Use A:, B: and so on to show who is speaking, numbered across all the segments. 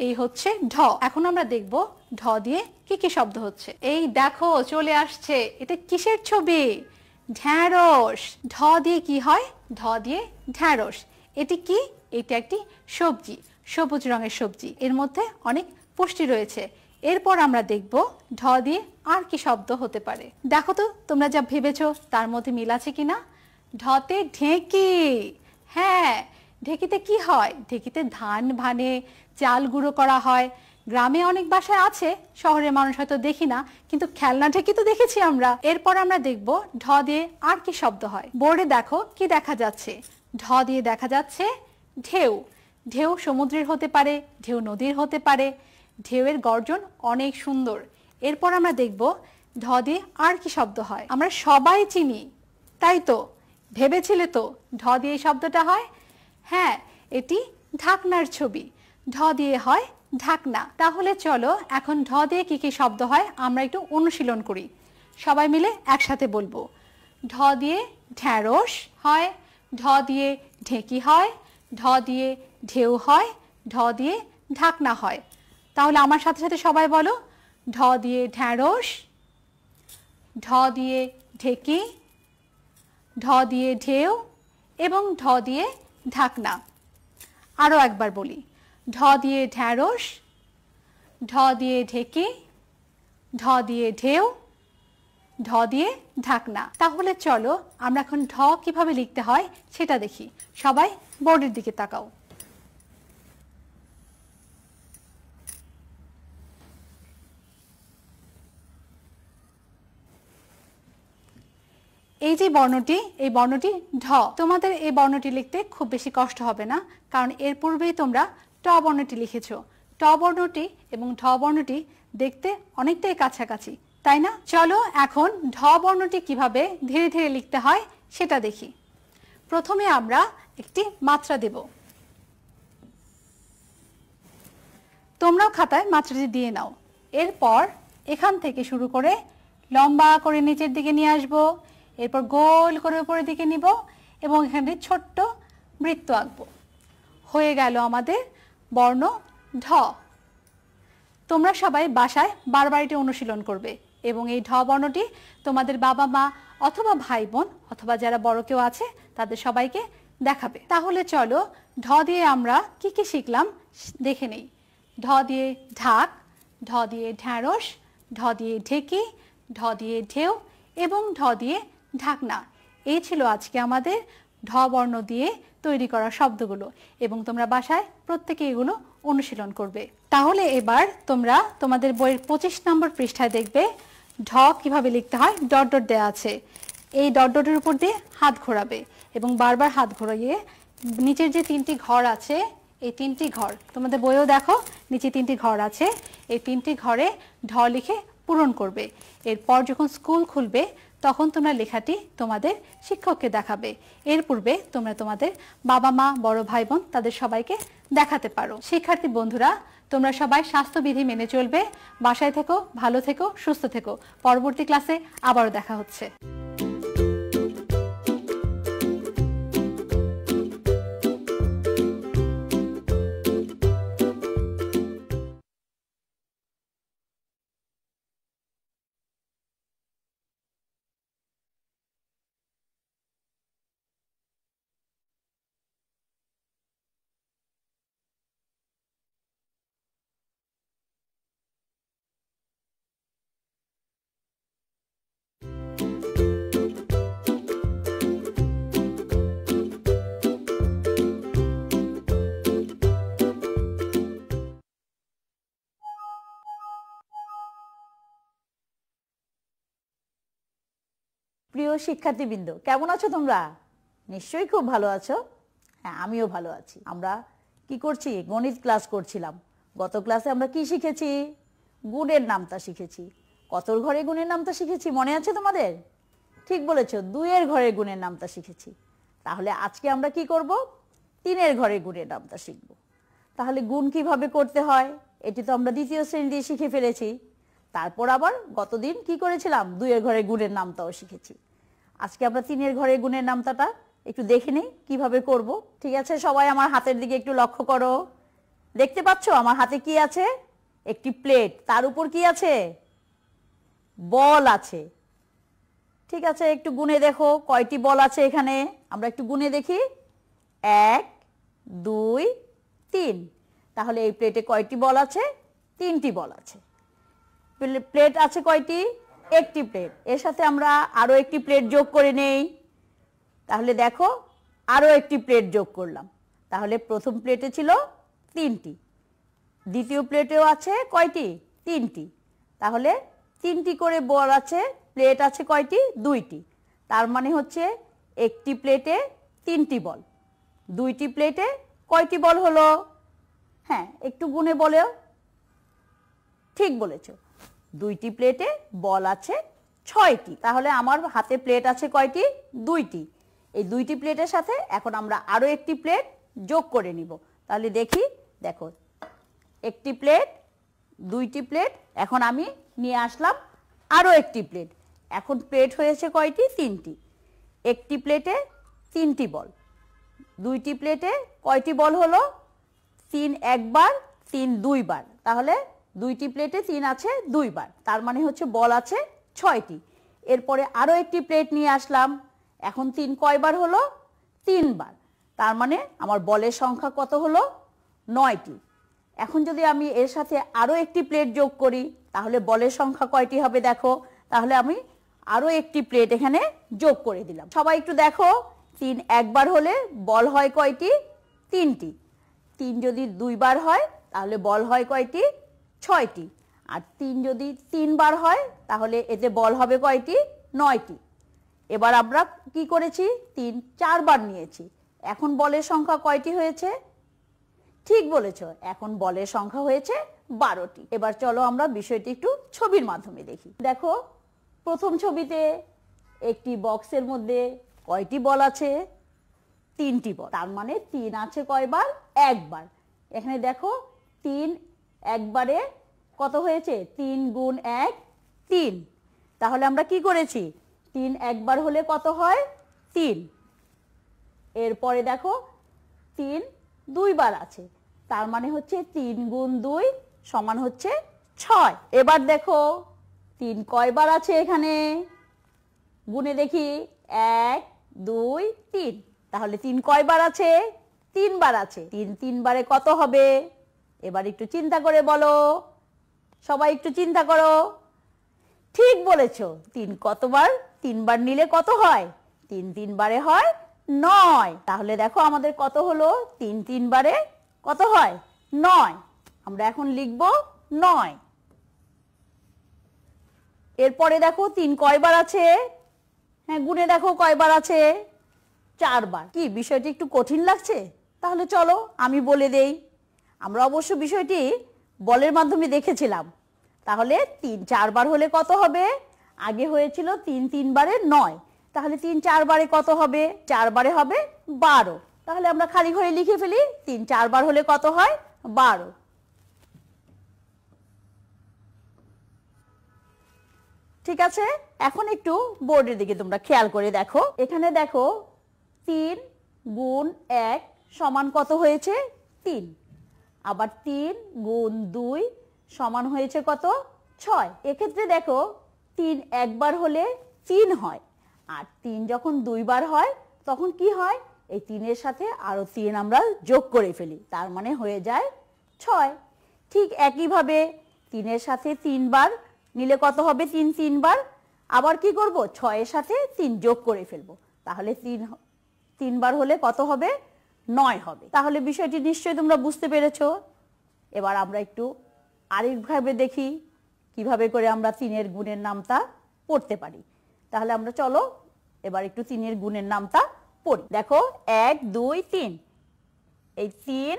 A: এই হচ্ছে ঢ। এখন আমরা দেখব ঢ দিয়ে কি কি শব্দ হচ্ছে। এই দেখো চলে আসছে, এটা কিসের ছবি? ঢ্যাঁড়স। ঢ দিয়ে কি হয়? ঢ দিয়ে ঢ্যাঁড়স। এটি কি? এটা একটি সবজি, সবুজ রঙের সবজি, এর মধ্যে অনেক পুষ্টি রয়েছে। এরপর আমরা দেখব ঢ দিয়ে আর কি শব্দ হতে পারে। দেখো তো তোমরা যা ভেবেছো তার মধ্যে মিল আছে কিনা। ঢতে ঢেঁকি। হ্যাঁ, ঢেঁকিতে কি হয়? ঢেঁকিতে ধান ভানে, চাল গুঁড়ো করা হয়। গ্রামে অনেক বাসায় আছে, শহরের মানুষ হয়তো দেখি না, কিন্তু খেলনা ঢেঁকি তো দেখেছি আমরা। এরপর আমরা দেখব ঢ দিয়ে আর কি শব্দ হয়। বোর্ডে দেখো কি দেখা যাচ্ছে। ঢ দিয়ে দেখা যাচ্ছে ঢেউ। ঢেউ সমুদ্রের হতে পারে, ঢেউ নদীর হতে পারে। ঢেউয়ের গর্জন অনেক সুন্দর। এরপর আমরা দেখব ঢ দিয়ে আর কি শব্দ হয়। আমরা সবাই চিনি, তাই তো? ভেবেছিলে তো ঢ দিয়ে এই শব্দটা হয়? হ্যাঁ, এটি ঢাকনার ছবি। ঢ দিয়ে হয় ঢাকনা। তাহলে চলো এখন ঢ দিয়ে কি কি শব্দ হয় আমরা একটু অনুশীলন করি। সবাই মিলে একসাথে বলবো। ঢ দিয়ে ঢ্যাঁড়স হয়, ঢ দিয়ে ঢেঁকি হয়, ঢ দিয়ে ঢেউ হয়, ঢ দিয়ে ঢাকনা হয়। তাহলে আমার সাথে সাথে সবাই বলো। ঢ দিয়ে ঢ্যাঁড়স, ঢ দিয়ে ঢেঁকি, ঢ দিয়ে ঢেউ এবং ঢ দিয়ে ঢাকনা। আরো একবার বলি। ঢ দিয়ে ঢ্যাঁড়স, ঢ দিয়ে ঢেঁকি, ঢ দিয়ে ঢেউ, ঢ দিয়ে ঢাকনা। তাহলে চলো আমরা এখন ঢ কিভাবে লিখতে হয় সেটা দেখি। সবাই বোর্ডের দিকে তাকাও। এই যে বর্ণটি, এই বর্ণটি ঢ। তোমাদের এই বর্ণটি লিখতে খুব বেশি কষ্ট হবে না, কারণ এর পূর্বেই তোমরা ট বর্ণটি লিখেছো। ট বর্ণটি এবং ঢ বর্ণটি দেখতে অনেকটাই কাছাকাছি, তাই না? চলো এখন ঢ বর্ণটি কিভাবে ধীরে ধীরে লিখতে হয় সেটা দেখি। প্রথমে আমরা একটি মাত্রা দেব। তোমরাও খাতায় মাত্রাটি দিয়ে নাও। এরপর এখান থেকে শুরু করে লম্বা করে নিচের দিকে নিয়ে আসবো, এরপর গোল করে উপরের দিকে নিব এবং এখানে ছোট্ট বৃত্ত আঁকবো। হয়ে গেল আমাদের বর্ণ ঢ। তোমরা সবাই বাসায় বারবার এটি অনুশীলন করবে এবং এই ঢ বর্ণটি তোমাদের বাবা মা অথবা ভাই বোন অথবা যারা বড় কেউ আছে তাদের সবাইকে দেখাবে। তাহলে চলো ঢ দিয়ে আমরা কি কি শিখলাম দেখে নেই। ঢ দিয়ে ঢাক, ঢ দিয়ে ঢ্যাঁড়স, ঢ দিয়ে ঢেঁকি, ঢ দিয়ে ঢেউ এবং ঢ দিয়ে ঢাকনা। এই ছিল আজকে আমাদের ঢ বর্ণ দিয়ে তৈরি করা শব্দগুলো এবং তোমরা বাসায় প্রত্যেকে এগুলো অনুশীলন করবে। তাহলে এবার তোমরা তোমাদের বইয়ের 25 নম্বর পৃষ্ঠায় দেখবে ঢ কিভাবে লিখতে হয়। ডট ডট দেওয়া আছে। এই ডট ডটের উপর দিয়ে হাত ঘোরাবে এবং বারবার হাত ঘোরাইয়ে নিচের যে 3টি ঘর আছে, এই 3টি ঘর তোমাদের বইয়েও দেখো নিচে 3টি ঘর আছে, এই 3টি ঘরে ঢ লিখে পূরণ করবে। এরপর যখন স্কুল খুলবে তখন তোমরা লেখাটি তোমাদের শিক্ষককে দেখাবে। এর পূর্বে তোমরা তোমাদের বাবা মা, বড় ভাই বোন তাদের সবাইকে দেখাতে পারো। শিক্ষার্থী বন্ধুরা, তোমরা সবাই স্বাস্থ্যবিধি মেনে চলবে। বাসায় থেকো, ভালো থেকো, সুস্থ থেকো। পরবর্তী ক্লাসে আবারও দেখা হচ্ছে।
B: প্রিয় শিক্ষার্থীবৃন্দ, কেমন আছো তোমরা? নিশ্চয়ই খুব ভালো আছো। হ্যাঁ, আমিও ভালো আছি। আমরা কি করছি? গণিত ক্লাস করছিলাম। গত ক্লাসে আমরা কি শিখেছি? গুণের নামতা শিখেছি। কতর ঘরে গুণের নামতা শিখেছি মনে আছে তোমাদের? ঠিক বলেছো, 2-এর ঘরে গুণের নামতা শিখেছি। তাহলে আজকে আমরা কি করব? 3-এর ঘরে গুণের নামতা শিখব। তাহলে গুণ কিভাবে করতে হয় এটি তো আমরা দ্বিতীয় শ্রেণীতে শিখে ফেলেছি। তারপর আবার গতদিন কি করেছিলাম? 2-এর ঘরে গুণের নামতাও শিখেছি। আজকে আমরা 3-এর ঘরে গুণের নামতাটা একটু দেখে নেই কিভাবে করব। ঠিক আছে, সবাই আমার হাতের দিকে একটু লক্ষ্য করো। দেখতে পাচ্ছ আমার হাতে কি আছে? একটি প্লেট, তার উপর কি আছে? বল আছে। ঠিক আছে, একটু গুনে দেখো কয়টি বল আছে এখানে। আমরা একটু গুনে দেখি। 1 2 3। তাহলে এই প্লেটে কয়টি বল আছে? 3টি বল আছে। প্লেট আছে কয়টি? একটি প্লেট। এর সাথে আমরা আরো একটি প্লেট যোগ করে নেই। তাহলে দেখো আরো একটি প্লেট যোগ করলাম। তাহলে প্রথম প্লেটে ছিল 3টি, দ্বিতীয় প্লেটেও আছে কয়টি? 3টি। তাহলে 3টি করে বল আছে, প্লেট আছে কয়টি? 2টি। তার মানে হচ্ছে একটি প্লেটে 3টি বল। 2টি প্লেটে কয়টি বল হলো? হ্যাঁ, একটু গুনে বলেও। ঠিক বলেছ, 2টি প্লেটে বল আছে 6টি। তাহলে আমার হাতে প্লেট আছে কয়টি? 2টি। এই 2টি প্লেটের সাথে এখন আমরা আরো একটি প্লেট যোগ করে নিব। তাহলে দেখি, দেখো একটি প্লেট, 2টি প্লেট, এখন আমি নিয়ে আসলাম আরো একটি প্লেট। এখন প্লেট হয়েছে কয়টি? 3টি। একটি প্লেটে 3টি বল, 2টি প্লেটে কয়টি বল হলো? 3 একবার, 3 দুইবার। তাহলে 2টি প্লেটে 3 আছে 2 বার, তার মানে হচ্ছে বল আছে 6টি। এরপরে আরো একটি প্লেট নিয়ে আসলাম। এখন 3 কয়বার হলো? 3 বার। তার মানে আমার বলের সংখ্যা কত হলো? 9টি। এখন যদি আমি এর সাথে আরো একটি প্লেট যোগ করি তাহলে বলের সংখ্যা কয়টি হবে দেখো। তাহলে আমি আরো একটি প্লেট এখানে যোগ করে দিলাম। সবাই একটু দেখো, 3 একবার হলে বল হয় কয়টি? 3টি। 3 যদি 2 বার হয় তাহলে বল হয় কয়টি? 6টি। আর 3 যদি 3 বার হয় তাহলে এতে বল হবে কয়টি? 9টি। এবার আমরা কি করেছি? 3 4 বার নিয়েছি। এখন বলের সংখ্যা কয়টি হয়েছে? ঠিক বলেছ, এখন বলের সংখ্যা হয়েছে 12টি। এবার চলো আমরা বিষয়টি একটু ছবির মাধ্যমে দেখি। দেখো, প্রথম ছবিতে একটি বক্সের মধ্যে কয়টি বল আছে? 3টি বল। তার মানে 3 আছে কয়বার? একবার। এখানে দেখো 3 একবারে কত হয়েছে? 3 গুণ 1 3। তাহলে আমরা কি করেছি? 3 একবার হলে কত হয়? 3। এরপরে দেখো 3 2 বার আছে, তার মানে হচ্ছে 3 গুণ 2 সমান হচ্ছে 6। এবার দেখো 3 কয়বার আছে এখানে? গুনে দেখি, 1 2 3। তাহলে 3 কয়বার আছে? 3 বার আছে। 3 3 বারে কত হবে? এবার একটু চিন্তা করে বলো, সবাই একটু চিন্তা করো। ঠিক বলেছো, 3 কতবার? 3 বার নিলে কত হয়? 3 3 বারে হয় 9। তাহলে দেখো আমাদের কত হলো? 3 3 বারে কত হয়? 9। আমরা এখন লিখব 9। এরপরে দেখো 3 কয়বার আছে? হ্যাঁ, গুনে দেখো কয়বার আছে? 4 বার। কি বিষয়টি একটু কঠিন লাগছে? তাহলে চলো আমি বলে দেই। আমরা অবশ্য বিষয়টি বলের মাধ্যমে দেখেছিলাম। তাহলে 3 4 বার হলে কত হবে? আগে হয়েছিল 3 3 বারে 9। তাহলে 3 4 বারে কত হবে? 4 বারে হবে 12। তাহলে আমরা খালি ঘরে লিখে ফেলি, 3 4 বার হলে কত হয়? 12। ঠিক আছে, এখন একটু বোর্ডের দিকে তোমরা খেয়াল করে দেখো। এখানে দেখো 3 গুণ 1 সমান কত হয়েছে? 3। আবার 3 গুণ 2 সমান হয়েছে কত? 6। এক্ষেত্রে দেখো 3 একবার হলে 3 হয়, আর 3 যখন 2 বার হয় তখন কি হয়? এই 3 এর সাথে আরো 3 আমরা যোগ করে ফেলি, তার মানে হয়ে যায় 6। ঠিক একইভাবে 3 এর সাথে 3 বার নিলে কত হবে? 3 3 বার। আবার কি করব? 6 এর সাথে 3 যোগ করে ফেলবো, তাহলে 3 বার হলে কত হবে? 9 হবে। তাহলে বিষয়টি নিশ্চয়ই তোমরা বুঝতে পেরেছো। এবার আমরা একটু আরেকভাবে দেখি কিভাবে করে আমরা 3 এর গুণের নামতা পড়তে পারি। তাহলে আমরা চলো এবার একটু 3 এর গুণের নামতা পড়ি। দেখো 1 2 3। এই 3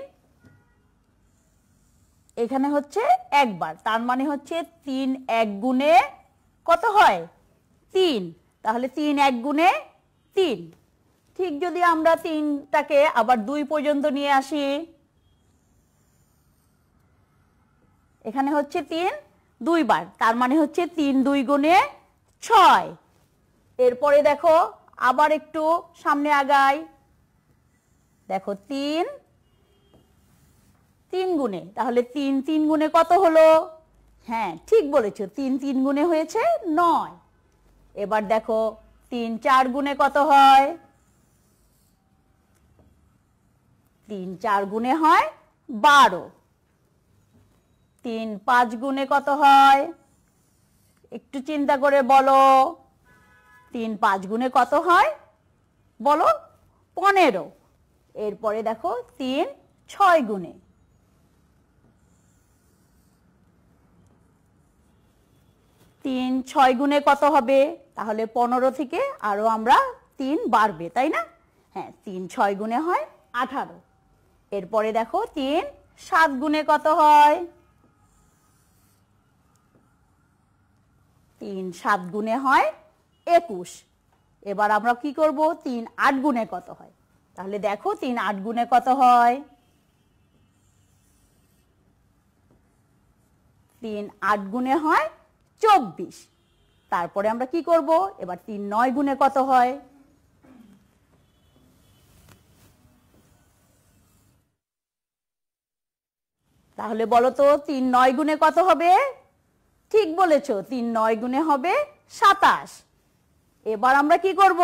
B: এখানে হচ্ছে একবার, তার মানে হচ্ছে 3 1 গুণে কত হয়? 3। তাহলে 3 1 গুণে 3। ঠিক যদি আমরা 3টাকে আবার 2 পর্যন্ত নিয়ে আসি, এখানে হচ্ছে 3 2 বার, তার মানে হচ্ছে 3 2 গুণে 6। এরপরে দেখো আবার একটু সামনে আগাই। দেখো 3 3 গুণে, তাহলে 3 3 গুণে কত হলো? হ্যাঁ ঠিক বলেছো, 3 3 গুণে হয়েছে 9। এবার দেখো 3 4 গুণে কত হয়? 3 4 গুণে হয় 12। 3 5 গুণে কত হয়? একটু চিন্তা করে বলো। 3 5 গুণে কত হয় বলো? 15। এরপরে দেখো 3 6 গুণে। 3 6 গুণে কত হবে? তাহলে 15 থেকে আরো আমরা 3 বাড়বে, তাই না? হ্যাঁ 3 6 গুণে হয় 18। এরপরে দেখো 3 7 গুণে কত হয়? 3 7 গুণে হয় 21। এবার আমরা কি করব? 3 8 গুণে কত হয়? তাহলে দেখো 3 8 গুণে কত হয়? 3 8 গুণে হয় 24। তারপরে আমরা কি করব? এবার 3 9 গুণে কত হয়? তাহলে বলো তো 3 9 গুণে কত হবে? ঠিক বলেছো, 3 9 গুণে হবে 27। এবার আমরা কি করব?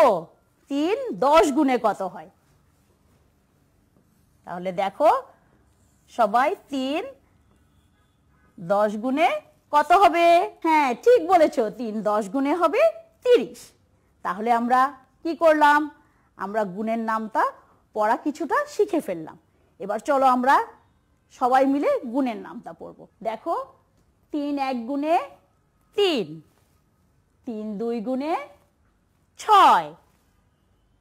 B: 3 10 গুণে কত হয়? তাহলে দেখো সবাই 3 10 গুণে কত হবে? হ্যাঁ ঠিক বলেছো, 3 10 গুণে হবে 30। তাহলে আমরা কি করলাম? আমরা গুণের নামটা পড়া কিছুটা শিখে ফেললাম। এবার চলো আমরা সবাই মিলে গুণের নামটা পড়ব। দেখো 3 1 গুণে 3, 3 2 গুণে 6,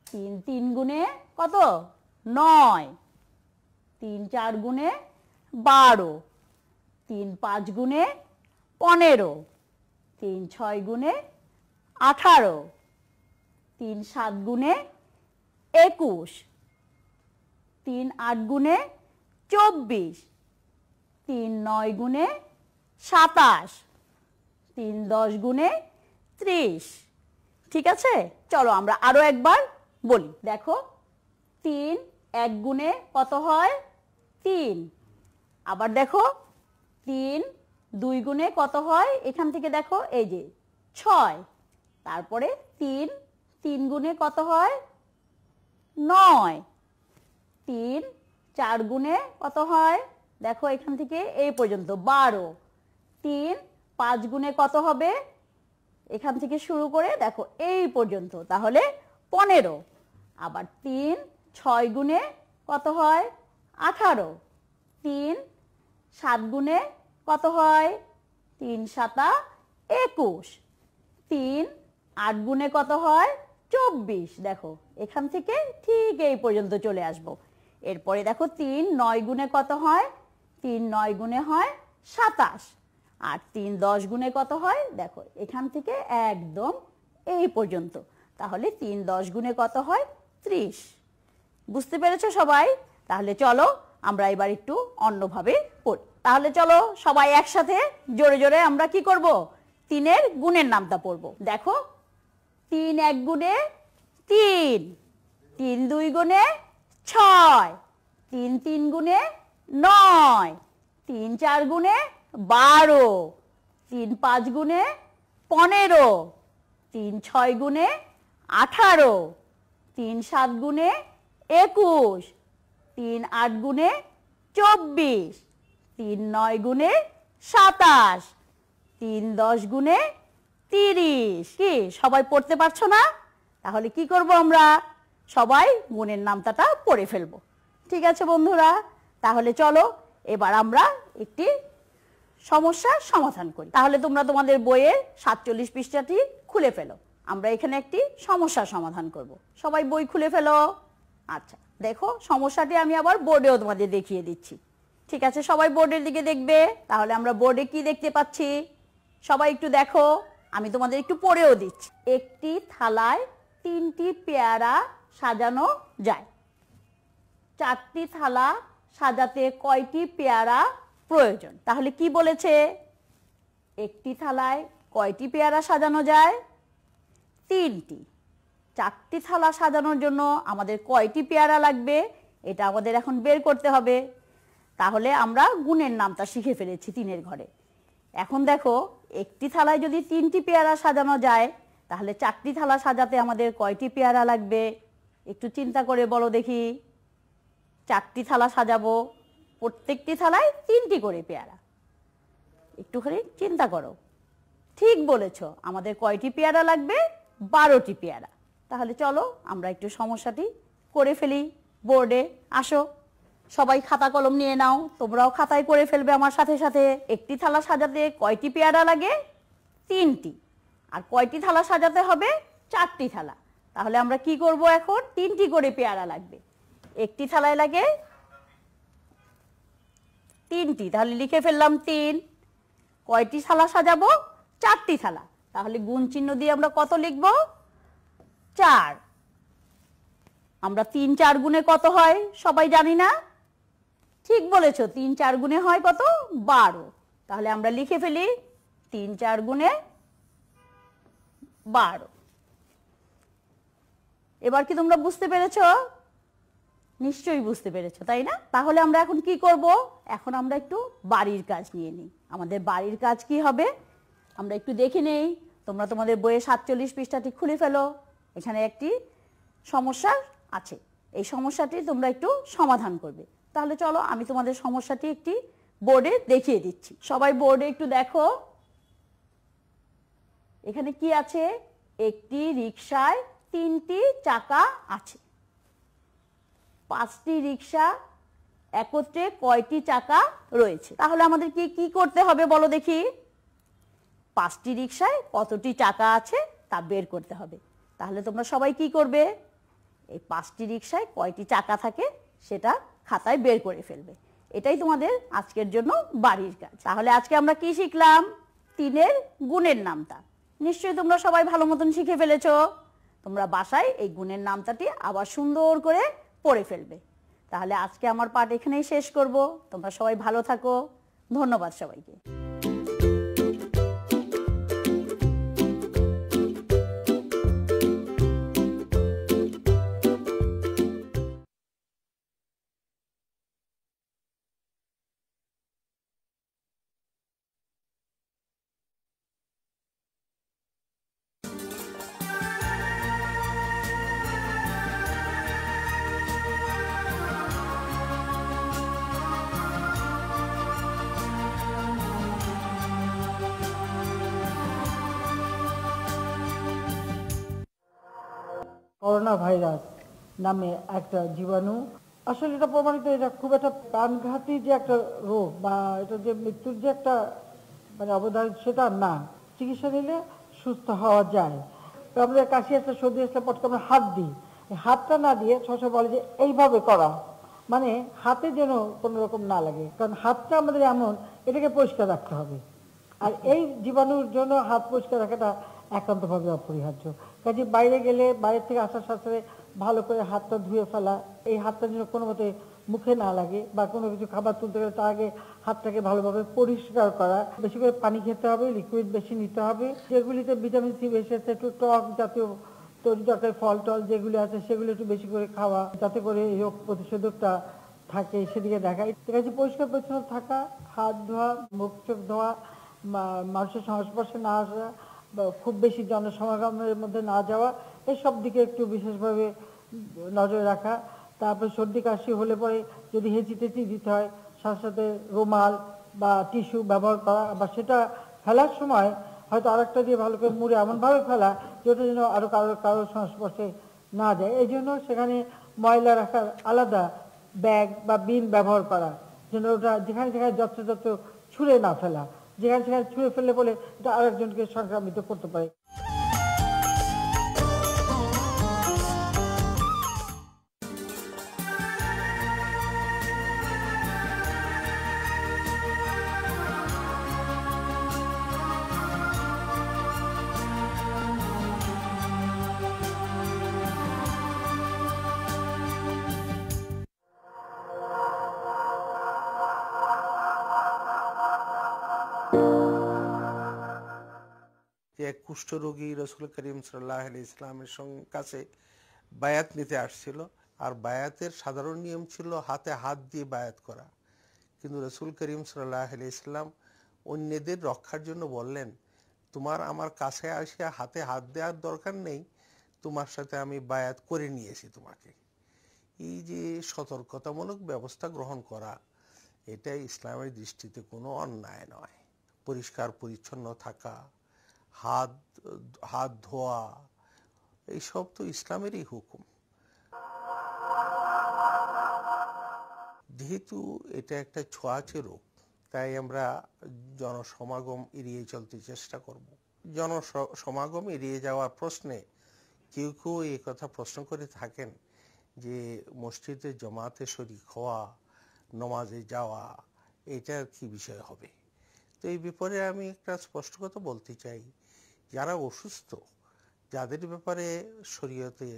B: 3 3 গুণে কত? 9, 3 4 গুণে 12, 3 5 গুণে 15, 3 6 গুণে 18, 3 7 গুণে 21, 3 8 গুণে 24, 3 9 গুণে 27, 3 10 গুণে 30। ঠিক আছে, চলো আমরা আরো একবার বলি। দেখো 3 1 গুণে কত হয়? 3। আবার দেখো 3 2 গুণে কত হয়? এখান থেকে দেখো এই যে 6। তারপরে 3 3 গুণে কত হয়? 9। 3 4 গুণে কত হয়? দেখো এখান থেকে এই পর্যন্ত 12। 3 5 গুণে কত হবে? এখান থেকে শুরু করে দেখো এই পর্যন্ত, তাহলে 15। আবার 3 6 গুণে কত হয়? 18। 3 7 গুণে কত হয়? 3 7 21। 3 8 গুণে কত হয়? 24। দেখো এখান থেকে ঠিক এই পর্যন্ত চলে আসব। এরপরে দেখো 3 9 গুণে কত হয়? 3 9 গুণে হয় 27। আর 3 10 গুণে কত হয়? দেখো এখান থেকে একদম এই পর্যন্ত, তাহলে 3 10 গুণে কত হয়? 30। বুঝতে পেরেছো সবাই? তাহলে চলো আমরা এবার একটু অন্যভাবে পড়ি। তাহলে চলো সবাই একসাথে জোরে জোরে আমরা কি করব? 3 এর গুণের নামটা পড়ব। দেখো 3 1 গুণে 3, 3 2 গুণে 6, 3 3 গুণে 9, 3 4 গুণে 12, 3 5 গুণে 15, 3 6 গুণে 18, 3 7 গুণে 21, 3 8 গুণে 24, 3 9 গুণে 27, 3 10 গুণে 30। কি সবাই পড়তে পারছো না? তাহলে কি করব আমরা? সবাই গুণের নামটা পড়ে ফেলবো। ঠিক আছে বন্ধুরা, তাহলে চলো এবার আমরা একটি সমস্যার সমাধান করি। তাহলে তোমরা তোমাদের বইয়ের 47 পৃষ্ঠাটি খুলে ফেলো। আমরা এখানে একটি সমস্যার সমাধান করব। সবাই বই খুলে ফেলো। আচ্ছা দেখো সমস্যাটি আমি আবার বোর্ডেও তোমাদের দেখিয়ে দিচ্ছি। ঠিক আছে, সবাই বোর্ডের দিকে দেখবে। তাহলে আমরা বোর্ডে কি দেখতে পাচ্ছি সবাই একটু দেখো, আমি তোমাদের একটু পড়েও দিচ্ছি। একটি থালায় 3টি পেয়ারা সাজানো যায়। 4টি থালা সাজাতে কয়টি পেয়ারা প্রয়োজন? তাহলে কি বলেছে? একটি থালায় কয়টি পেয়ারা সাজানো যায়? 3টি। 4টি থালা সাজানোর জন্য আমাদের কয়টি পেয়ারা লাগবে? এটা আমাদের এখন বের করতে হবে। তাহলে আমরা গুণের নামটা শিখে ফেলেছি 3-এর ঘরে। এখন দেখো একটি থালায় যদি 3টি পেয়ারা সাজানো যায় তাহলে 4টি থালা সাজাতে আমাদের কয়টি পেয়ারা লাগবে? একটু চিন্তা করে বলো দেখি। 4টি থালা সাজাবো, প্রত্যেকটি থালায় 3টি করে পেয়ারা। একটুখানি চিন্তা করো। ঠিক বলেছো, আমাদের কয়টি পেয়ারা লাগবে? 12টি পেয়ারা। তাহলে চলো আমরা একটু সমস্যাটি করে ফেলি। বোর্ডে আসো, সবাই খাতা কলম নিয়ে নাও, তোমরাও খাতায় করে ফেলবে আমার সাথে সাথে। একটি থালা সাজাতে কয়টি পেয়ারা লাগে? 3টি। আর কয়টি থালা সাজাতে হবে? 4টি থালা। তাহলে আমরা কি করব এখন? 3টি করে পেয়ারা লাগবে। একটি থালায় লাগে 3টি, তাহলে লিখে ফেললাম 3। কয়টি থালা সাজাবো? 4টি থালা। তাহলে গুণ চিহ্ন দিয়ে আমরা কত লিখব? 4। আমরা 3 4 গুণে কত হয় সবাই জানি না? ঠিক বলেছো, 3 4 গুণে হয় কত? 12। তাহলে আমরা লিখে ফেলি 3 4 গুণে 12। এবার কি তোমরা বুঝতে পেরেছো? নিশ্চয়ই বুঝতে পেরেছো, তাই না? তাহলে আমরা এখন কি করব? এখন আমরা একটু বাড়ির কাজ নিয়ে নিই। আমাদের বাড়ির কাজ কি হবে আমরা একটু দেখে নেই। তোমরা তোমাদের বইয়ে 47 পৃষ্ঠাটি খুলে ফেলো। এখানে একটি সমস্যা আছে, এই সমস্যাটি তোমরা একটু সমাধান করবে। তাহলে চলো আমি তোমাদের সমস্যাটি একটি বোর্ডে দেখিয়ে দিচ্ছি। সবাই বোর্ডে একটু দেখো। এখানে কি আছে? একটি রিকশায় 3টি চাকা আছে। 5টি রিকশা একত্রে কয়টি চাকা রয়েছে? তাহলে আমাদের কি করতে হবে বলো দেখি। 5টি রিকশায় কতটি চাকা আছে তা বের করতে হবে। তাহলে তোমরা সবাই কি করবে? এই 5টি রিকশায় কয়টি চাকা থাকে সেটা খাতায় বের করে ফেলবে। এটাই তোমাদের আজকের জন্য বাড়ির কাজ। তাহলে আজকে আমরা কি শিখলাম? 3-এর গুণের নামতা। নিশ্চয়ই তোমরা সবাই ভালো মতন শিখে ফেলেছো। তোমরা বাসায় এই গুণের নামতাটি আবার সুন্দর করে পড়ে ফেলবে। তাহলে আজকে আমার পাঠ এখানেই শেষ করব। তোমরা সবাই ভালো থাকো। ধন্যবাদ সবাইকে।
C: করোনা ভাইরাস নামে একটা জীবাণু, আসলে এটা প্রমাণিত এটা খুব একটা প্রাণঘাতী যে একটা রোগ বা এটা যে মৃত্যুর যে একটা মানে অবদান সেটা না। চিকিৎসা নিলে সুস্থ হওয়া যায়। তো আমরা কাশি আসলে সর্দি আসলে পটকে আমরা হাত দিই, হাতটা না দিয়ে সবসময় বলে যে এইভাবে করা, মানে হাতে যেন কোনো রকম না লাগে, কারণ হাতটা আমাদের এমন, এটাকে পরিষ্কার রাখতে হবে। আর এই জীবাণুর জন্য হাত পরিষ্কার রাখাটা একান্তভাবে অপরিহার্য। কাজে বাইরে গেলে বাইরে থেকে আসার সাথে ভালো করে হাতটা ধুয়ে ফেলা, এই হাতটা যেন কোনো মতে মুখে না লাগে, বা কোনো কিছু খাবার তুলতে গেলে তার আগে হাতটাকে ভালোভাবে পরিষ্কার করা। বেশি করে পানি খেতে হবে, লিকুইড বেশি নিতে হবে। যেগুলিতে ভিটামিন সি বেশি আছে, একটু টক জাতীয় তরি তরকারি ফল টল যেগুলি আছে সেগুলো একটু বেশি করে খাওয়া, যাতে করে এই রোগ প্রতিষেধকটা থাকে সেদিকে দেখা। ঠিক আছে, পরিষ্কার পরিচ্ছন্ন থাকা, হাত ধোয়া, মুখ চোখ ধোয়া, মানুষের সংস্পর্শে না আসা, বা খুব বেশি জনসমাগমের মধ্যে না যাওয়া, এসব দিকে একটু বিশেষভাবে নজর রাখা। তারপরে সর্দি কাশি হলে পরে যদি হেঁচি টেচি দিতে হয় সাথে সাথে রুমাল বা টিস্যু ব্যবহার করা, বা সেটা ফেলার সময় হয়তো আরেকটা দিয়ে ভালো করে মুড়ে এমনভাবে ফেলা যেটা যেন আরো কারোর সংস্পর্শে না যায়। এই জন্য সেখানে ময়লা রাখার আলাদা ব্যাগ বা বিন ব্যবহার করা, যেন ওটা যেখানে যেখানে যত্রতত্র ছুঁড়ে না ফেলা। যেখানে সেখানে ছুঁড়ে ফেললে বলে এটা আরেকজনকে সংক্রামিত করতে পারে।
D: এক কুষ্ঠরোগী রসুল করিম সাল্লাল্লাহু আলাইহি ইসলামের কাছে বায়াত নিতে আসছিল। আর বায়াতের সাধারণ নিয়ম ছিল হাতে হাত দিয়ে বায়াত করা, কিন্তু রাসূল করিম সাল্লাল্লাহু আলাইহি সাল্লাম অন্যদের রক্ষার জন্য বললেন, তোমার আমার কাছে আসিয়া হাতে হাত দেওয়ার দরকার নেই, তোমার সাথে আমি বায়াত করে নিয়েছি তোমাকে। এই যে সতর্কতামূলক ব্যবস্থা গ্রহণ করা, এটা ইসলামের দৃষ্টিতে কোনো অন্যায় নয়। পরিষ্কার পরিচ্ছন্ন থাকা, হাত ধোয়া, এইসব তো ইসলামেরই হুকুম। যেহেতু এটা একটা ছোঁয়াচে রোগ, তাই আমরা জনসমাগম এড়িয়ে চলতে চেষ্টা করব। জনসমাগম এড়িয়ে যাওয়ার প্রশ্নে কেউ কেউ এই কথা প্রশ্ন করে থাকেন যে মসজিদে জামাতে শরীক হওয়া, নমাজে যাওয়া, এটার কি বিষয় হবে। তো এই ব্যাপারে আমি একটা স্পষ্ট কথা বলতে চাই, যারা অসুস্থ, যাদের ব্যাপারে শরীয়তে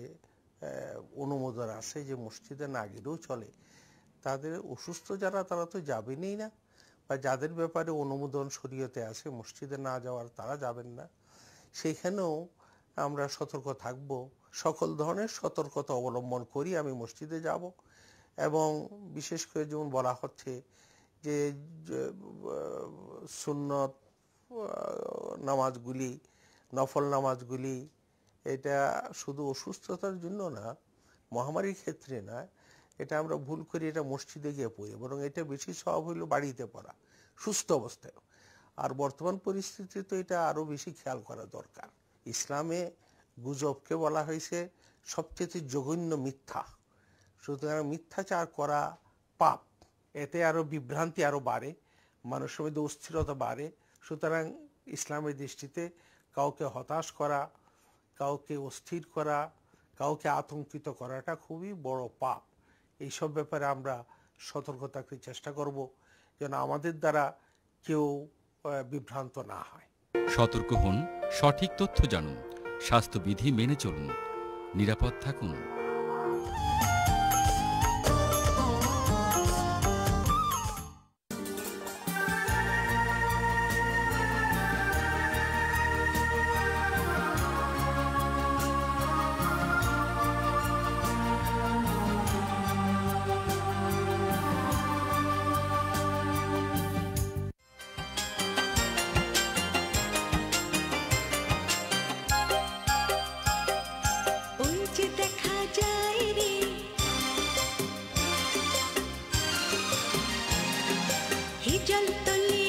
D: অনুমোদন আছে যে মসজিদে না গেলেও চলে, তাদের অসুস্থ যারা তারা তো যাবেনই না, বা যাদের ব্যাপারে অনুমোদন শরীয়তে আছে মসজিদে না যাওয়ার, তারা যাবেন না। সেইখানেও আমরা সতর্ক থাকব, সকল ধরনের সতর্কতা অবলম্বন করি আমি মসজিদে যাব। এবং বিশেষ করে যেমন বলা হচ্ছে যে সুন্নত নামাজগুলি, নফল নামাজগুলি, এটা শুধু অসুস্থতার জন্য না, মহামারীর ক্ষেত্রে না, এটা আমরা ভুল করি এটা মসজিদে গিয়ে পড়ি, বরং এটা বেশি সওয়াব হইল বাড়িতে পড়া সুস্থ অবস্থায়। আর বর্তমান পরিস্থিতিতে তো এটা আরো বেশি খেয়াল করা দরকার। ইসলামে গুজবকে বলা হয়েছে সবচেয়ে জঘন্য মিথ্যা, সুতরাং মিথ্যাচার করা পাপ, এতে আরো বিভ্রান্তি আরো বাড়ে, মানুষের মধ্যে অস্থিরতা বাড়ে। সুতরাং ইসলামের দৃষ্টিতে কাউকে হতাশ করা, কাউকে অস্থির করা, কাউকে আতঙ্কিত করাটা খুবই বড় পাপ। এইসব ব্যাপারে আমরা সতর্ক থাকতে চেষ্টা করব যেন আমাদের দ্বারা কেউ বিভ্রান্ত না হয়।
E: সতর্ক হন, সঠিক তথ্য জানুন, স্বাস্থ্যবিধি মেনে চলুন, নিরাপদ থাকুন।
F: হিজল তলি